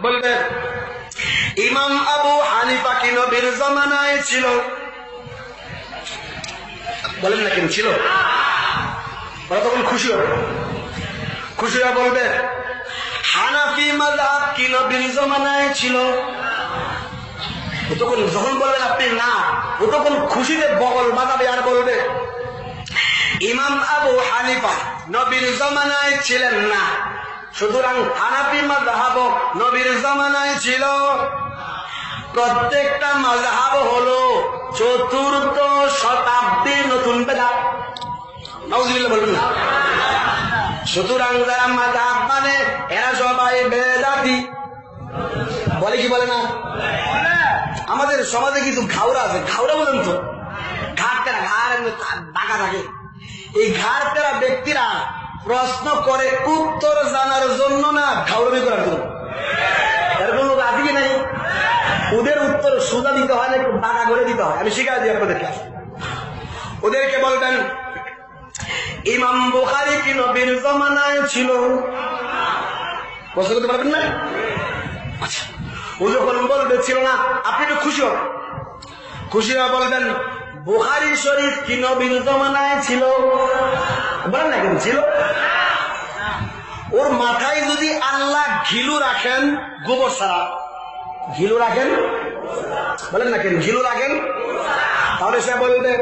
বলবে ইমাম আবু হানিফা কি নবীর জামানায় ছিল? বলেন না কেন ছিল? ওরা তখন খুশি হবে, খুশি হয়ে বলবে হানাফি মাযহাব কি নবীর জামানায় ছিল? ও তখন যখন বলবেন আপনি না, ও তখন খুশিতে বগল বাজাবে আর বলবে ইমাম আবু হানিফা নবীর জামানায় ছিলেন না, সুতরাং হানাফি মাযহাব নবীর জামানায় ছিল। প্রত্যেকটা মাযহাব হলো চতুর্থ শতাব্দীর নতুন বেদাত। নাউযুবিল্লাহ বলবেন না। সুতরাং যারা মাযহাব মানে এরা সবাই বেদাতি। বলে কি বলে না? আমাদের সমাজে কিছু ঘাওড়া আছে, ঘাওড়া বলেন তো, ঘাড় তেরা, ঘাড় ঢাকা থাকে। এই ঘাড় তেরা ব্যক্তিরা প্রশ্ন করে উত্তর জানার জন্য না, ঘাওড়ামি করার জন্য। এরকম লোক আছে কি নাই? ওদের উত্তর সোজা দিতে হয় না, একটু বাঁকা করে দিতে হয়। আমি শিখাই দিই আপনাদেরকে। ওদেরকে বলবেন ইমাম বুখারী কি নবীর জামানায় ছিল? প্রশ্ন করতে পারবেন না? আচ্ছা, ও যখন বলবে ছিল না, আপনি একটু খুশি হন, খুশি হয়ে বলবেন বুখারী শরীফ কি নবীর জামানায় ছিল? বলেন না কেন ছিল? ওর মাথায় যদি আল্লাহ ঘিলু রাখেন, গোবর ছাড়া ঘিলু রাখেন, বলেন না কেন ঘিলু রাখেন, তাহলে সে বলবে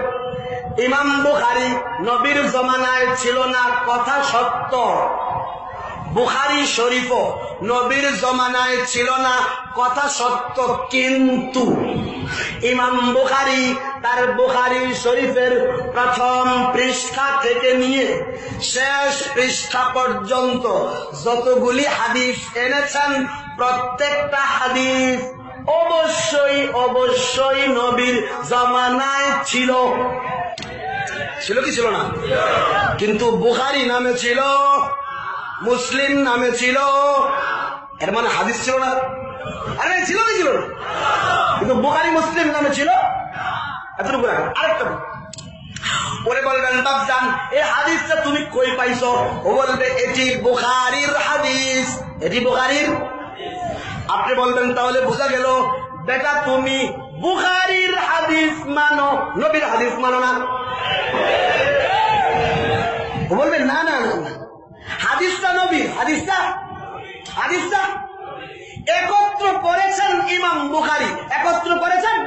ইমাম বুখারী নবীর জামানায় ছিল না, কথা সত্য। বুখারী শরীফ নবীর জামানায় ছিল না, কথা সত্য। কিন্তু ইমাম বুখারী তার বুখারী শরীফের প্রথম পৃষ্ঠা থেকে নিয়ে শেষ পৃষ্ঠা পর্যন্ত যতগুলি হাদিস এনেছেন, প্রত্যেকটা হাদিস অবশ্যই অবশ্যই নবীর জামানায় ছিল। ছিল কি ছিল না? কিন্তু বুখারী নামে ছিল, মুসলিম নামে ছিল, এর মানে হাদিস ছিল না? আরে ছিল কি ছিল? কিন্তু বুখারী মুসলিম নামে ছিল। এতটুকু রাখেন। আরেকটা ওরে বলবেন বাপজান এই হাদিসটা তুমি কই পাইছো? ও বলবে এটি বুখারীর হাদিস। এটি বুখারীর। আপনি বলবেন তাহলে বোঝা গেল বেটা তুমি বুখারীর হাদিস মানো, নবীর হাদিস মানো না। ও বলবে না না না, হাদিসটা নবীর, হাদিসটা একত্র করেছেন ইমাম বুখারী। একত্র করেছেন,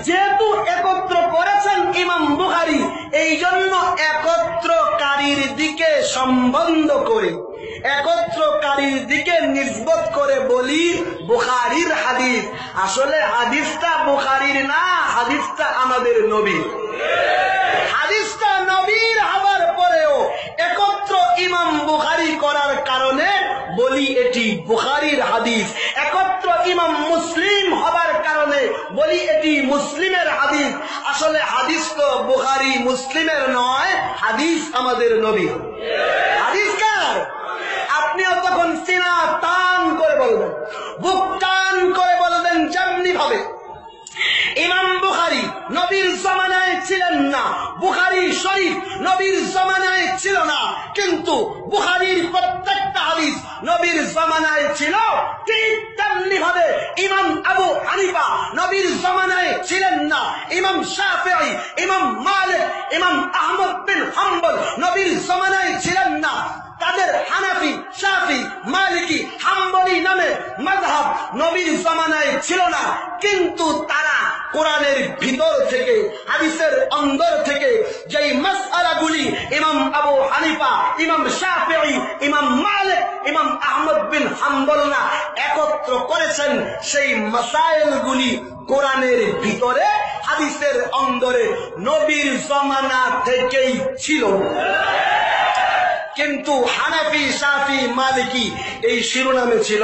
যেহেতু একত্র করেছেন ইমাম বুখারী, এই জন্য একত্রকারীর দিকে সম্বন্ধ করে, একত্রকারীর দিকে নিসবত করে বলি বুখারীর হাদিস। আসলে হাদিসটা বুখারীর না, হাদিসটা আমাদের নবীর। হাদিসটা নবীর হবার পরেও একত্র ইমাম বুখারী করার কারণে বলি এটি বুখারীর হাদিস। একত্র ইমাম মুসলিম হবার কারণে বলি এটি মুসলিমের হাদিস। আসলে হাদিস তো বুখারী মুসলিমের নয়, হাদিস আমাদের নবীর। হাদিস কার? আপনিও তখন সিনা টান করে বলবেন, বুক টান করে বলবেন যেমনি ভাবে ইমাম বুখারী নবীর জামানায় ছিলেন না, বুখারী শরীফ নবীর জামানায় ছিল না, কিন্তু বুখারীর প্রত্যেকটা হাদিস নবীর জামানায় ছিল। ঠিক তেমনি ভাবে ইমাম আবু হানিফা নবীর জামানায় ছিলেন না, ইমাম শাফিঈ, ইমাম মালিক, ইমাম আহমদ বিন হাম্বল নবীর জামানায় ছিলেন না। তাদের হানাফি, শাফি, মালিকি, হাম্বলি নামে মাযহাব নবীর জামানায় ছিল না, কিন্তু তারা কোরআনের ভিতর থেকে, হাদিসের অন্দর থেকে যেই মাসআলাগুলি ইমাম আবু হানিফা, ইমাম শাফিঈ, ইমাম মালিক, ইমাম আহমদ বিন হাম্বলরা একত্র করেছেন, সেই মাসাইলগুলি কোরআনের ভিতরে, হাদিসের অন্দরে নবীর জামানা থেকেই ছিল। কিন্তু হানাফি, শাফি, মালিকি এই শিরোনামে ছিল,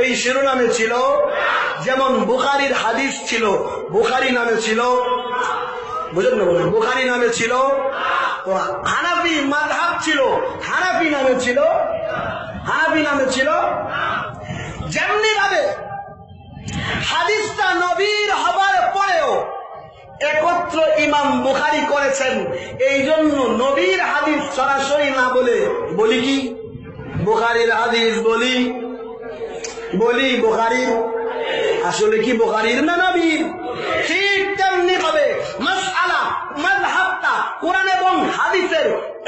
এই শিরোনামে ছিল। যেমন বুখারীর হাদিস ছিল, বুখারী নামে ছিল, বুঝলেন না? বলেন বুখারী নামে ছিল। তো হানাফি মাযহাব ছিল, হানাফি নামে ছিল, হানাফি নামে ছিল। যেমনি ভাবে হাদিসটা নবীর হবার পরেও একত্র ইমাম বুখারী করেছেন, এই জন্য নবীর হাদিস সরাসরি না বলে বলি কি বুখারীর হাদিস বলি। বলি বুখারীর, আসলে কি বুখারীর না নবীর? ঠিক তেমনি ভাবে মাসআলা মাযহাবটা কোরআন এবং হাদিসের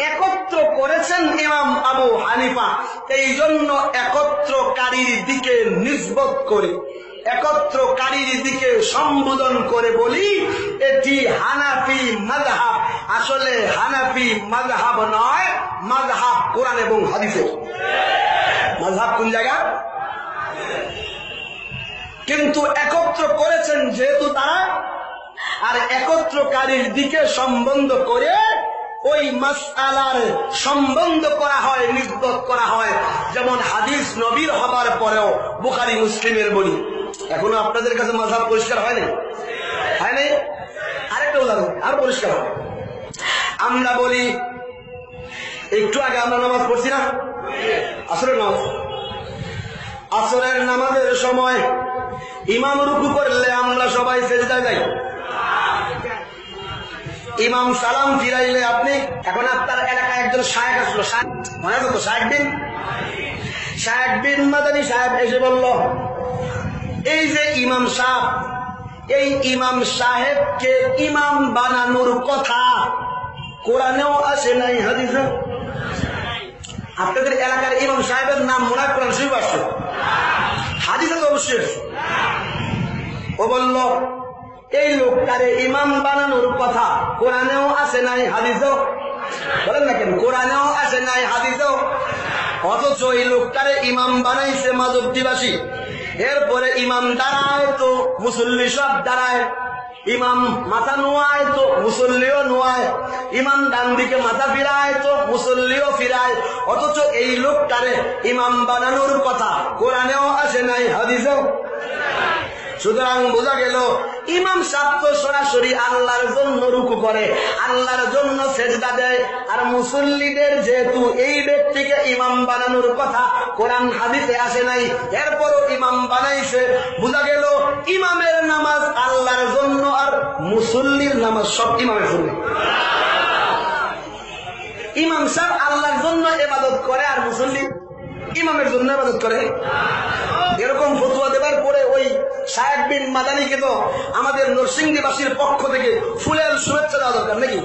একত্র করেছেন ইমাম আবু হানিফা। এই জন্য একত্রকারীর দিকে নিসবত করে, একত্রকারীর দিকে সম্বোধন করে বলি এটি হানাফি মাযহাব। আসলে হানাফি মাযহাব নয়, মাযহাব কোরআন এবং হাদিসের। মাযহাব কোন জায়গা? কিন্তু একত্র করেছেন যেহেতু তারা, আর একত্রকারীর দিকে সম্বন্ধ করে ওই মাসআলার সম্বন্ধ করা হয়, নিসবত করা হয়। যেমন হাদিস নবীর হবার পরেও বুখারী মুসলিমের বলি। এখনো আপনাদের কাছে মাযহাব পরিষ্কার হয়নি? হয়নি? আরেকটা উদাহরণ আর পরিষ্কার হবে। আমরা বলি একটু আগে আমরা নামাজ পড়ছি না, আসরের নামাজ। আসরের নামাজের সময় ইমাম রুকু করলে আমরা সবাই সেজদায় যাই। ইমাম সালাম ফিরাইলে আপনি, এখন আপনার এলাকায় একজন শায়েখ আসলো, মনে আছে তো? শায়েখ বিন মাদানী সাহেব এসে বলল, এই যে ইমাম সাহেব, এই ইমাম সাহেবকে ইমাম বানানোর কথা কোরআনেও আসে নাই, হাদিসে। আপনাদের এলাকার ইমাম সাহেবের নাম মনে হয় কোরআন শরীফে আসছে, হাদিসে তো অবশ্যই আসছে। ও বলল এই লোকটারে ইমাম বানানোর কথা কোরআনেও আসে নাই, হাদিসেও। বলেন না কেন? কোরআনেও আসে নাই, হাদিসেও। অথচ এই লোকটারে ইমাম বানাইছে মাধবদীবাসী। এরপরে ইমাম দাঁড়ায় তো মুসল্লি সব দাঁড়ায়, ইমাম মাথা নোয়ায় তো মুসল্লিও নোয়ায়, ইমাম ডান দিকে মাথা ফিরায় তো মুসল্লিও ফিরায়। অথচ এই লোকটারে ইমাম বানানোর কথা কোরআনেও আসে নাই, হাদিসেও। সুতরাং বোঝা গেল ইমাম সাহেব তো সরাসরি আল্লাহর জন্য রুকু করে, আল্লাহর জন্য সেজদা দেয়। আর মুসল্লিদের যেহেতু এই ব্যক্তিকে ইমাম বানানোর কথা কোরআন হাদিসে আসে নাই, এরপরও ইমাম বানাইছে। বোঝা গেল ইমামের নামাজ আল্লাহর জন্য, আর মুসল্লির নামাজ সব ইমামের জন্য। ইমাম সাহেব আল্লাহর জন্য ইবাদত করে, আর মুসল্লি ইমামের জন্য ইবাদত করে। এরকম ফতোয়া দেবার পরে ওই শায়েখ বিন মাদানীকে তো আমাদের নরসিংদীবাসীর পক্ষ থেকে ফুলের শুভেচ্ছা দেওয়া দরকার নাকি?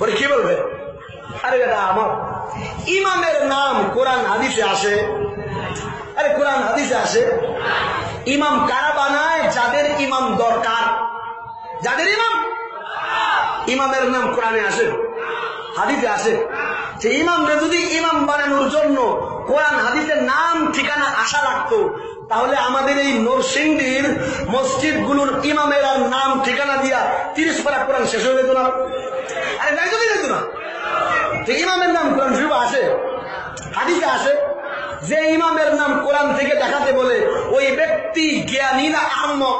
ওরে কি বলবে? আরে বেটা আমার ইমামের নাম কোরআন হাদিসে আসে। আরে কোরআন হাদিসে আসে। ইমাম কারা বানায়? যাদের ইমাম দরকার, যাদের ইমামের নাম কোরআনে আসে, হাদিসে আসে। যে ইমামরা যদি ইমাম বানানোর জন্য কোরআন হাদিসের নাম ঠিকানা আসা লাগতো, তাহলে আমাদের এই নরসিংদীর মসজিদ গুলোর ইমামের আর নাম ঠিকানা দিয়া 30 পারা কোরআন শেষ হয়ে যেত না? আরে নাই যদি যেত না। যে ইমামের নাম কোরআন শরীফে আসে, হাদিসে আসে, যে ইমামের নাম কোরআন থেকে দেখাতে বলে ওই ব্যক্তি জ্ঞানী না আহম্মক?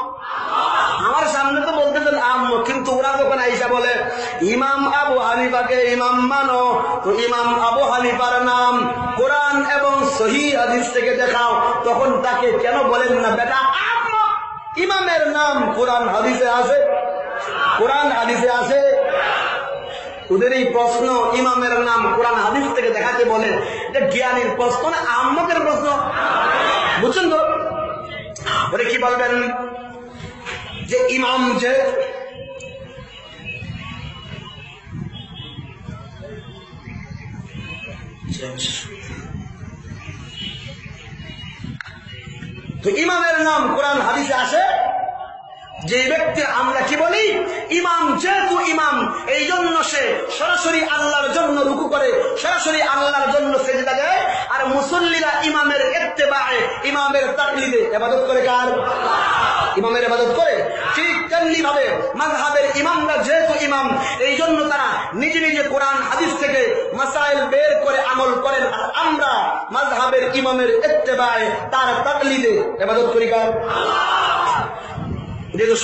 আমার সামনে তো বলতেছেন আহম্মক, কিন্তু ওরা যখন আইসা বলে ইমাম আবু হানিফাকে ইমাম মানো, তো ইমাম আবু হানিফার নাম কোরআন এবং সহিহ হাদিস থেকে দেখাও, তখন তাকে কেন বলেন না বেটা আহম্মক? ইমামের নাম কোরআন হাদিসে আছে, কোরআন হাদিসে আছে। ওদের এই প্রশ্ন ইমামের নাম কোরআন হাদিস থেকে দেখাতে বলে, এটা জ্ঞানীর প্রশ্ন না আহম্মকের প্রশ্ন। বুঝছেন তো? ওরে কি বলবেন যে ইমাম যে তো ইমামের নাম কোরআন হাদিসে আসে। যে ব্যক্তি আমরা কি বলি ইমাম, যেহেতু ইমাম এই জন্য সে সরাসরি আল্লাহর জন্য রুকু করে, সরাসরি আল্লাহর জন্য সেজদা দেয়। আর মুসল্লিরা ইমামের ইত্তেবায়ে, ইমামের তাকলিদে ইবাদত করে। কার? ইমামের ইবাদত করে। ঠিক তেমনি ভাবে মাযহাবের ইমামরা যেহেতু ইমাম, এই জন্য তারা নিজে নিজে কোরআন হাদিস থেকে মাসাইল বের করে আমল করেন। আর আমরা মাযহাবের ইমামের ইত্তেবায়ে, তার তাকলিদে ইবাদত করি। কার? যেহেতু